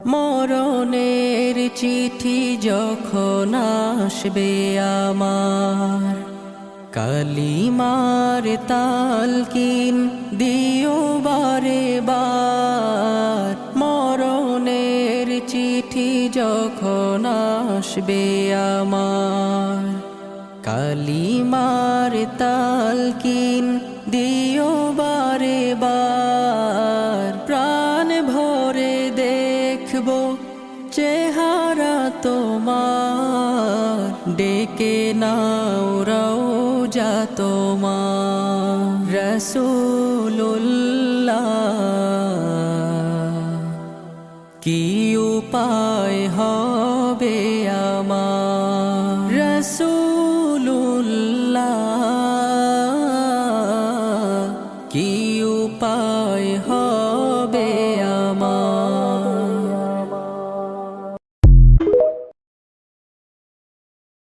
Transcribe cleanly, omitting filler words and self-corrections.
মরণের চিঠি যখন আসবে আমার, কালিমার তালকিন দিও বারে বার। মরণের চিঠি যখন আসবে আমার, কালিমার তালকিন দিও বারে বার। প্রাণ ভরে দেখবো চেহারা তোমার, ডেকে নাও রওজা তোমার। রাসূলুল্লাহ কি উপায় হবে আমার,